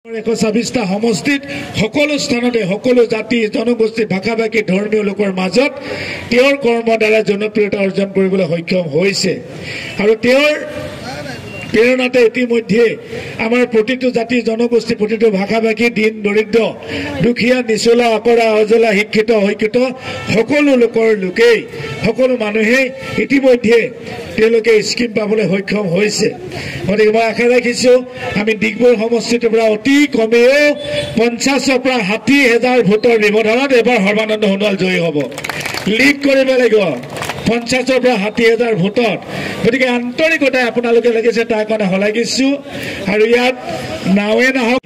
126টা সমষ্টিত সকলো স্থানতে সকলো জাতি জনগোষ্ঠী ভাষা ভাষী ধৰ্মীয় লোকৰ মাজত তেওঁৰ কৰ্মৰ দ্বাৰা জনপ্ৰিয়তা অৰ্জন কৰিবলৈ সক্ষম হৈছে আৰু তেওঁৰ প্ৰেৰণাতে ইতিমধ্যে আমাৰ প্ৰতিটো জাতি জনগোষ্ঠী প্ৰতিটো ভাষা ভাষী দিন দৰিদ্ৰ দুখীয়া নিচলা অকৰা অজলা শিক্ষিত অশিক্ষিত সকলো লোকেই সকলো মানুহে ইতিমধ্যে তেওঁলোকে স্কিম পাবলৈ সক্ষম হৈছে গতিকে মই আশা ৰাখিছোঁ আমি ডিগবৈ সমষ্টিৰ পৰা অতি কমেও 50ৰ পৰা 60,000 ভোটৰ ব্যৱধানত এবাৰ সৰ্বানন্দ সোণোৱাল জয়ী হ'ব লিড কৰিব লাগিব 50ৰ পৰা 60,000 ভোটত গতিকে আন্তৰিকতাই আপোনালোকে লাগিছে তাৰ কাৰণে শলাগিছোঁ আৰু ইয়াত নাৱে নাহক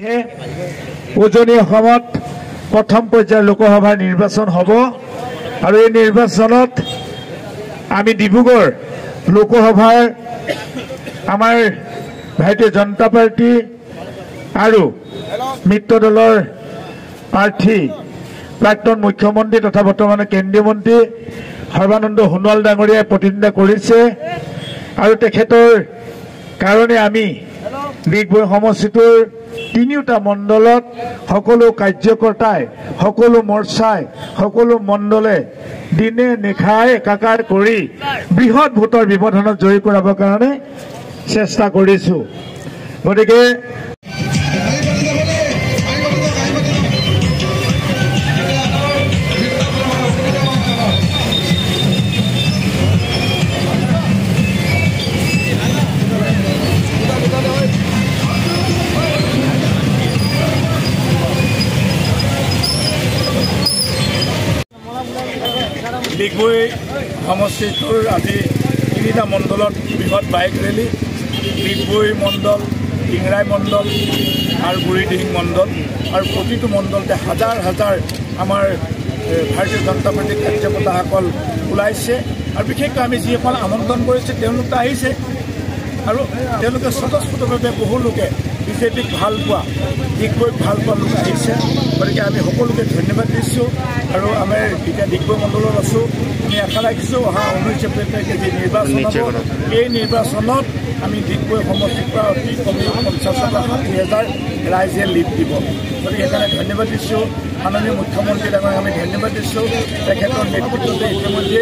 উজনি অসমত প্ৰথম পৰ্যায়ৰ লোকসভাৰ নিৰ্বাচন হ'ব আৰু এই নিৰ্বাচনত আমি ডিব্ৰুগড় লোকসভাৰ আমাৰ ভাৰতীয় জনতা পাৰ্টি আৰু মিত্ৰ দলৰ প্ৰাৰ্থী প্ৰাক্তন মুখ্যমন্ত্ৰী তথা বৰ্তমানৰ কেন্দ্ৰীয় মন্ত্ৰী সৰ্বানন্দ সোণোৱাল ডাঙৰীয়াই প্ৰতিদ্বন্দ্বিতা কৰিছে আৰু তেখেতৰ কাৰণে আমি ডিগবৈ সমষ্টিটোৰ তিনিওটা মণ্ডলত সকলো কাৰ্যকৰ্তাই সকলো মৰ্চাই সকলো মণ্ডলে দিনে নিশাই একাকাৰ কৰি বৃহৎ ভোটৰ ব্যৱধানত জয়ী কৰাবৰ কাৰণে চেষ্টা কৰিছোঁ গতিকে ডিগবৈ সমষ্টিটোৰ আজি তিনিটা মণ্ডলত বৃহৎ বাইক ৰেলী ডিগবৈ মণ্ডল ডিংৰাই মণ্ডল আৰু বুঢ়ীদিহিং মণ্ডল আৰু প্ৰতিটো মণ্ডলতে হাজাৰ হাজাৰ আমাৰ ভাৰতীয় জনতা পাৰ্টীৰ কাৰ্যকৰ্তাসকল ওলাইছে আৰু বিশেষকৈ আমি যিসকল আমন্ত্ৰণ কৰিছে তেওঁলোকে আহিছে আৰু তেওঁলোকে স্বতঃস্ফূৰ্তভাৱে বহু লোকে বিজেপিক ভাল পোৱা ডিগবৈক ভাল পোৱা লোক আহিছে গতিকে আমি সকলোকে ধন্যবাদ দিছোঁ আৰু আমাৰ এতিয়া ডিগবৈ মণ্ডলত আছোঁ আমি আশা ৰাখিছোঁ অহা 19 এপ্ৰিল তাৰিখে যি নিৰ্বাচন হ'ব এই নিৰ্বাচনত আমি ডিগবৈ সমষ্টিৰ পৰা অতি কমেও 50,000 পৰা 60,000 ৰাইজে লিড দিব গতিকে সেইকাৰণে ধন্যবাদ দিছোঁ মাননীয় মুখ্যমন্ত্ৰী ডাঙৰীয়াক আমি ধন্যবাদ দিছোঁ তেখেতৰ নেতৃত্বতে ইতিমধ্যে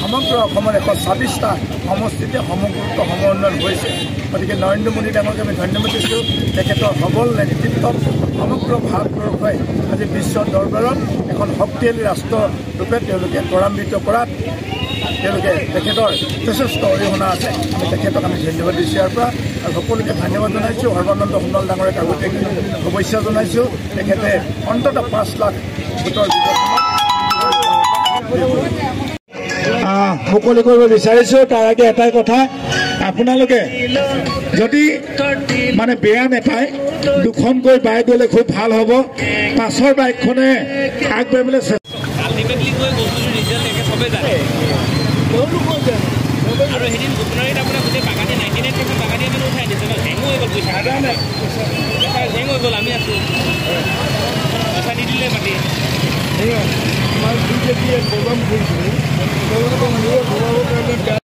সমগ্ৰ অসমৰ 126টা সমষ্টিতে সমগ্ৰ সমন্বয় হৈছে গতিকে নৰেন্দ্ৰ মোদী ডাঙৰীয়াক আমি ধন্যবাদ দিছোঁ তেখেতৰ সবল নেতৃত্বত সমগ্ৰ ভাৰতবৰ্ষই আজি বিশ্ব দৰবাৰত এখন শক্তিশালী ৰাষ্ট্ৰৰূপে তেওঁলোকে ত্বৰান্বিত কৰাত তেওঁলোকে তেখেতৰ যথেষ্ট অৰিহণা আছে আমি তেখেতক আমি ধন্যবাদ দিছোঁ ইয়াৰ পৰা আৰু সকলোকে ধন্যবাদ জনাইছোঁ সৰ্বানন্দ সোণোৱাল ডাঙৰীয়াক আগতীয়াকৈ শুভেচ্ছা জনাইছোঁ তেখেতে অন্ততঃ 5 লাখ ভোটৰ মুকলি কৰিব বিচাৰিছোঁ তাৰ আগে এটাই কথা আপোনালোকে যদি মানে বেয়া নাপায় দুখনকৈ বাইক গ'লে খুব ভাল হ'ব পাছৰ বাইকখনে আগবাঢ়িবলৈ আৰু সেইদিন গোপনাৰীত আপোনাৰ গোটেই বাগানী 99% বাগানী মানে উঠাই দিছে ন হেং হৈ গ'ল পইচা হেং হৈ গ'ল আমি আছোঁ পইচা দি দিলে মাতি আমাৰ বিজেপিয়ে প্ৰগ্ৰাম কৰিছিলোঁ